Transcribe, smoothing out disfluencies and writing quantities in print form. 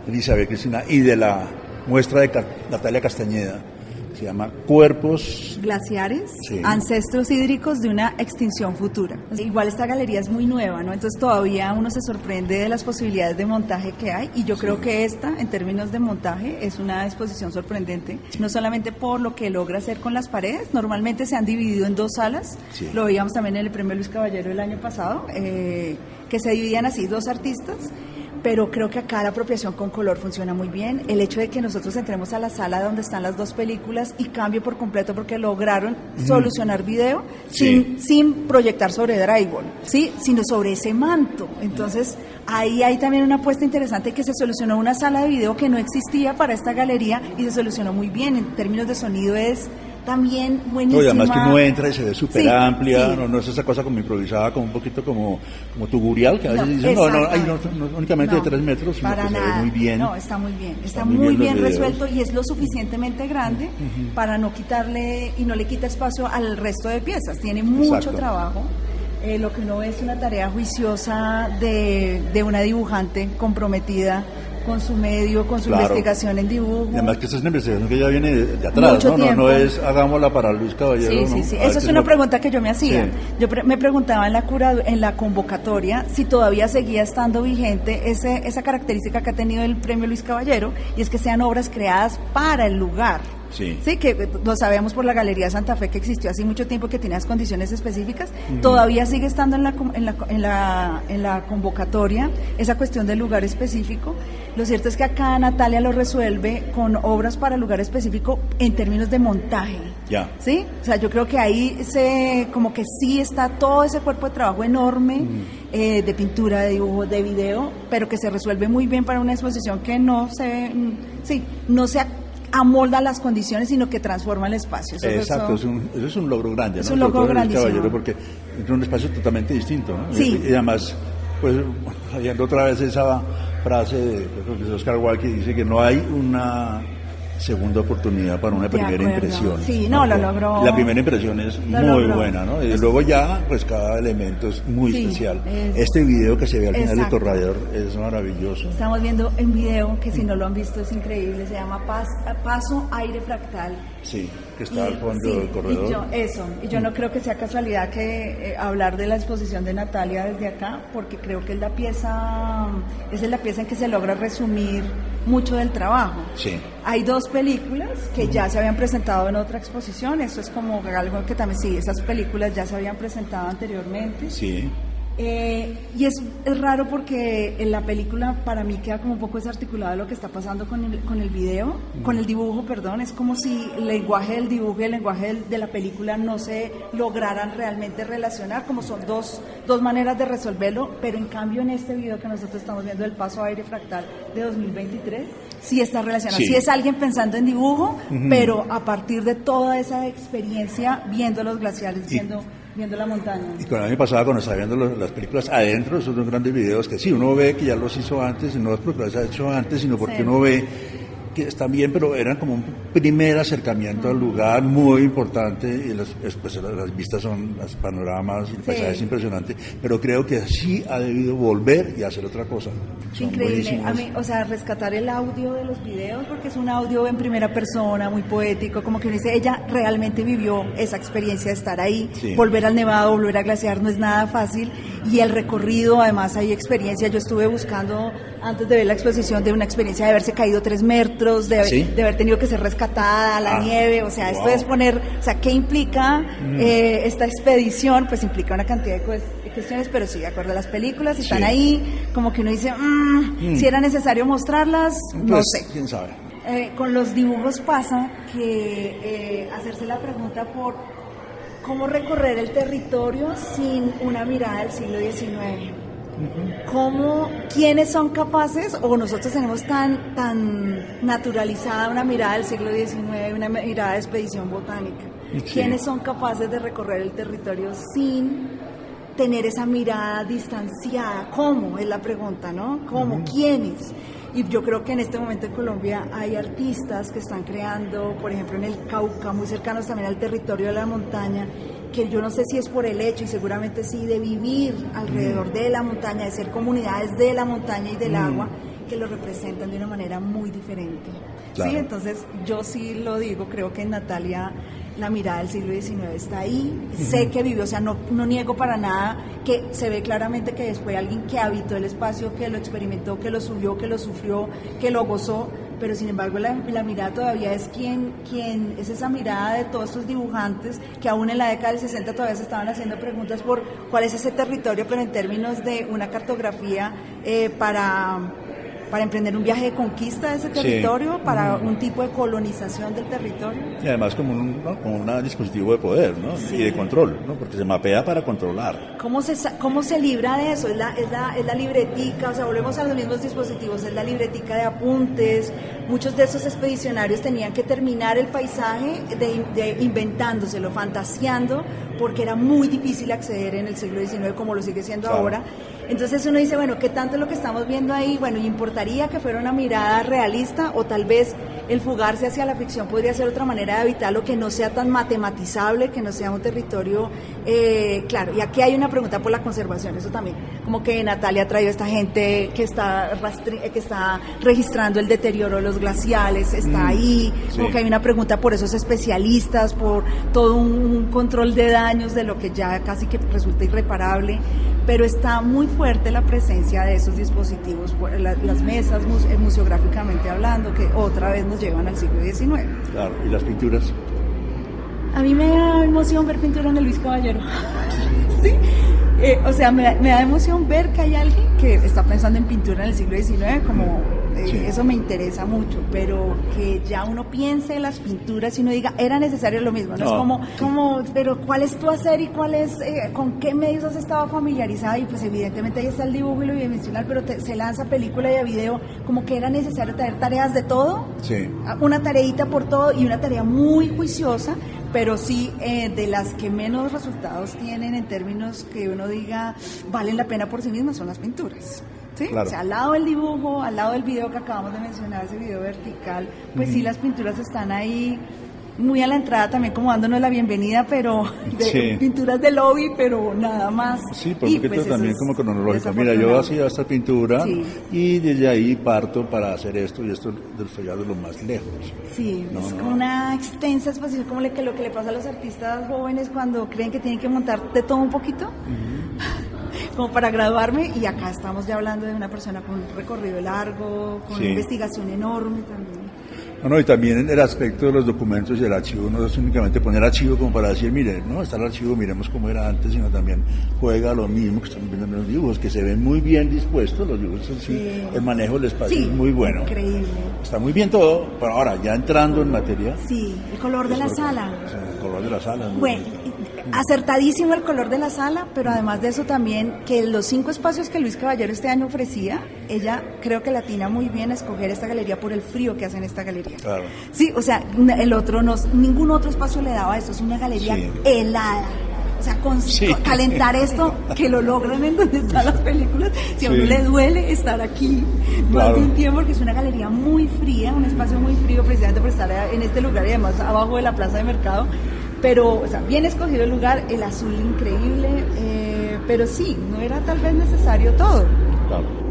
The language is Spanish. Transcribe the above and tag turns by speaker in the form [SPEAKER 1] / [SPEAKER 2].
[SPEAKER 1] Elizabeth Cristina y de la muestra de Natalia Castañeda. Se llama Cuerpos
[SPEAKER 2] Glaciares,
[SPEAKER 1] sí.
[SPEAKER 2] Ancestros hídricos de una extinción futura. Igual esta galería es muy nueva, ¿no? Entonces todavía uno se sorprende de las posibilidades de montaje que hay, y yo creo que esta, en términos de montaje, es una exposición sorprendente, no solamente por lo que logra hacer con las paredes. Normalmente se han dividido en dos salas, lo veíamos también en el Premio Luis Caballero el año pasado, que se dividían así dos artistas, pero creo que acá la apropiación con color funciona muy bien. El hecho de que nosotros entremos a la sala donde están las dos películas y cambie por completo porque lograron solucionar video sin proyectar sobre drywall, ¿sí? Sino sobre ese manto. Entonces, ahí hay también una apuesta interesante, que se solucionó una sala de video que no existía para esta galería y se solucionó muy bien. En términos de sonido es también buenísima.
[SPEAKER 1] No, y además que uno entra y se ve súper amplia, no es esa cosa como improvisada, como un poquito como tuburial, que a veces dicen, no únicamente de 3 metros, sino
[SPEAKER 2] para
[SPEAKER 1] que
[SPEAKER 2] nada.
[SPEAKER 1] se ve muy bien.
[SPEAKER 2] No, está muy bien, está muy bien resuelto, y es lo suficientemente grande para no quitarle, y no le quita espacio al resto de piezas, tiene mucho trabajo. Lo que uno ve es una tarea juiciosa de una dibujante comprometida con su medio, con su investigación en dibujo.
[SPEAKER 1] Y además que esta es una investigación que ya viene de atrás, no es hagámosla para Luis Caballero.
[SPEAKER 2] Sí. Esa es una pregunta que yo me hacía. Yo me preguntaba en la convocatoria si todavía seguía estando vigente esa característica que ha tenido el Premio Luis Caballero, y es que sean obras creadas para el lugar. Sí, que lo sabemos por la Galería Santa Fe, que existió hace mucho tiempo, que tenía las condiciones específicas. Todavía sigue estando en la convocatoria esa cuestión del lugar específico. Lo cierto es que acá Natalia lo resuelve con obras para lugar específico en términos de montaje. ¿Sí? O sea, yo creo que ahí como que sí está todo ese cuerpo de trabajo enorme, de pintura, de dibujo, de video, pero que se resuelve muy bien para una exposición que no se amolda las condiciones, sino que transforma el espacio.
[SPEAKER 1] Exacto, eso es un logro grande, ¿no?
[SPEAKER 2] Es un logro grandísimo.
[SPEAKER 1] Caballero, porque es un espacio totalmente distinto, ¿no?
[SPEAKER 2] Sí.
[SPEAKER 1] Y además, pues, leyendo otra vez esa frase de Oscar Wilde, que dice que no hay una segunda oportunidad para una primera impresión.
[SPEAKER 2] Sí, lo logró.
[SPEAKER 1] La primera impresión es muy buena, ¿no? Y luego ya, pues cada elemento es muy especial. Este video que se ve al final de tu radiador es maravilloso.
[SPEAKER 2] Estamos viendo un video que, si no lo han visto, es increíble. Se llama Paso Aire Fractal.
[SPEAKER 1] Sí, que está al fondo del corredor.
[SPEAKER 2] Y yo no creo que sea casualidad que hablar de la exposición de Natalia desde acá, porque creo que es la pieza en que se logra resumir mucho del trabajo.
[SPEAKER 1] Sí.
[SPEAKER 2] Hay dos películas que ya se habían presentado en otra exposición. Eso es como algo que también, esas películas ya se habían presentado anteriormente.
[SPEAKER 1] Sí.
[SPEAKER 2] Y es raro porque en la película para mí queda como un poco desarticulado lo que está pasando con el video, con el dibujo, perdón. Es como si el lenguaje del dibujo y el lenguaje de la película no se lograran realmente relacionar, como son dos maneras de resolverlo, pero en cambio en este video que nosotros estamos viendo, el Paso Aire Fractal de 2023, sí está relacionado. Sí es alguien pensando en dibujo, pero a partir de toda esa experiencia, viendo los glaciares, viendo la montaña.
[SPEAKER 1] Y con el año pasado, cuando estaba viendo las películas adentro, esos dos grandes videos que sí, uno ve que ya los hizo antes, y no es porque los haya hecho antes, sino porque uno ve que están bien, pero eran como un primer acercamiento al lugar muy importante, y las vistas son, los panoramas y el paisaje es impresionante, pero creo que sí ha debido volver y hacer otra cosa. Son
[SPEAKER 2] increíble. A mí, rescatar el audio de los videos, porque es un audio en primera persona, muy poético, como que uno dice, ella realmente vivió esa experiencia de estar ahí, volver al Nevado, volver a glaciar, no es nada fácil, y el recorrido, además hay experiencia. Yo estuve buscando, antes de ver la exposición, de una experiencia de haberse caído 3 metros, de haber tenido que ser rescatada, la nieve, esto es poner, ¿qué implica esta expedición? Pues implica una cantidad de cuestiones, pero sí, de acuerdo a las películas, están ahí, como que uno dice, si era necesario mostrarlas, no sé.
[SPEAKER 1] ¿Quién sabe?
[SPEAKER 2] Con los dibujos pasa que hacerse la pregunta por cómo recorrer el territorio sin una mirada del siglo XIX. ¿Quiénes son capaces, o nosotros tenemos tan naturalizada una mirada del siglo XIX, una mirada de expedición botánica? ¿Quiénes son capaces de recorrer el territorio sin tener esa mirada distanciada? ¿Cómo? Es la pregunta, ¿no? ¿Cómo? ¿Quiénes? Y yo creo que en este momento en Colombia hay artistas que están creando, por ejemplo en el Cauca, muy cercanos también al territorio de la montaña, que yo no sé si es por el hecho, y seguramente sí, de vivir alrededor de la montaña, de ser comunidades de la montaña y del agua, que lo representan de una manera muy diferente.
[SPEAKER 1] Claro.
[SPEAKER 2] ¿Sí? Entonces, yo sí lo digo, creo que en Natalia la mirada del siglo XIX está ahí, sé que vivió, o sea, no niego para nada que se ve claramente que fue alguien que habitó el espacio, que lo experimentó, que lo subió, que lo sufrió, que lo gozó, pero sin embargo la mirada todavía es quien es esa mirada de todos estos dibujantes que aún en la década del 60 todavía se estaban haciendo preguntas por cuál es ese territorio, pero en términos de una cartografía para emprender un viaje de conquista de ese territorio, para un tipo de colonización del territorio.
[SPEAKER 1] Y además como un dispositivo de poder, ¿no? Sí. Y de control, ¿no? Porque se mapea para controlar.
[SPEAKER 2] ¿Cómo se libra de eso? Es la libretica, o sea, volvemos a los mismos dispositivos, es la libretica de apuntes. Muchos de esos expedicionarios tenían que terminar el paisaje inventándoselo, fantaseando, porque era muy difícil acceder en el siglo XIX como lo sigue siendo ahora. Entonces uno dice, bueno, ¿qué tanto es lo que estamos viendo ahí? Bueno, ¿importaría que fuera una mirada realista o tal vez el fugarse hacia la ficción podría ser otra manera de evitarlo, que no sea tan matematizable, que no sea un territorio, claro, y aquí hay una pregunta por la conservación, eso también, como que Natalia ha traído a esta gente que está registrando el deterioro de los glaciales, está ahí, como que hay una pregunta por esos especialistas, por todo un control de daños de lo que ya casi que resulta irreparable, pero está muy fuerte la presencia de esos dispositivos, las mesas museográficamente hablando, que otra vez nos llevan al siglo XIX.
[SPEAKER 1] Claro, ¿y las pinturas?
[SPEAKER 2] A mí me da emoción ver pintura en el Luis Caballero. Sí, o sea, me da emoción ver que hay alguien que está pensando en pintura en el siglo XIX, como eso me interesa mucho, pero que ya uno piense en las pinturas y uno diga, era necesario lo mismo, ¿no? Es como, pero ¿cuál es tu hacer y cuál es, con qué medios has estado familiarizada? Y pues evidentemente ahí está el dibujo y lo bidimensional, pero se lanza película y a video, como que era necesario tener tareas de todo, una tareita por todo y una tarea muy juiciosa, pero sí de las que menos resultados tienen en términos que uno diga valen la pena por sí mismas son las pinturas. ¿Sí? Claro. O sea, al lado del dibujo, al lado del video que acabamos de mencionar, ese video vertical, pues sí, las pinturas están ahí muy a la entrada también como dándonos la bienvenida, pero pinturas de lobby, pero nada más.
[SPEAKER 1] Sí, porque pues también como cronológico. Mira, yo hacía esta pintura y desde ahí parto para hacer esto y esto ya de lo más lejos.
[SPEAKER 2] Sí, es como una extensa exposición, como lo que le pasa a los artistas jóvenes cuando creen que tienen que montar de todo un poquito. Como para graduarme, y acá estamos ya hablando de una persona con un recorrido largo, con una investigación enorme también.
[SPEAKER 1] No, y también el aspecto de los documentos y el archivo, no es únicamente poner archivo como para decir, mire, no está el archivo, miremos cómo era antes, sino también juega lo mismo que estamos viendo en los dibujos, que se ven muy bien dispuestos los dibujos, el manejo del espacio es muy bueno.
[SPEAKER 2] Increíble.
[SPEAKER 1] Está muy bien todo, pero ahora ya entrando en materia.
[SPEAKER 2] Sí, el color de la sala.
[SPEAKER 1] El color de la sala.
[SPEAKER 2] Bueno, acertadísimo el color de la sala, pero además de eso también, que los 5 espacios que Luis Caballero este año ofrecía, ella creo que latina muy bien a escoger esta galería por el frío que hace en esta galería.
[SPEAKER 1] Claro.
[SPEAKER 2] Sí, o sea, ningún otro espacio le daba esto, es una galería helada. O sea, calentar esto, que lo logran en donde están las películas, si a uno le duele estar aquí más de un tiempo, porque es una galería muy fría, un espacio muy frío precisamente por estar en este lugar y además abajo de la plaza de mercado, pero, o sea, bien escogido el lugar, el azul increíble, pero sí, no era tal vez necesario todo.
[SPEAKER 1] Claro.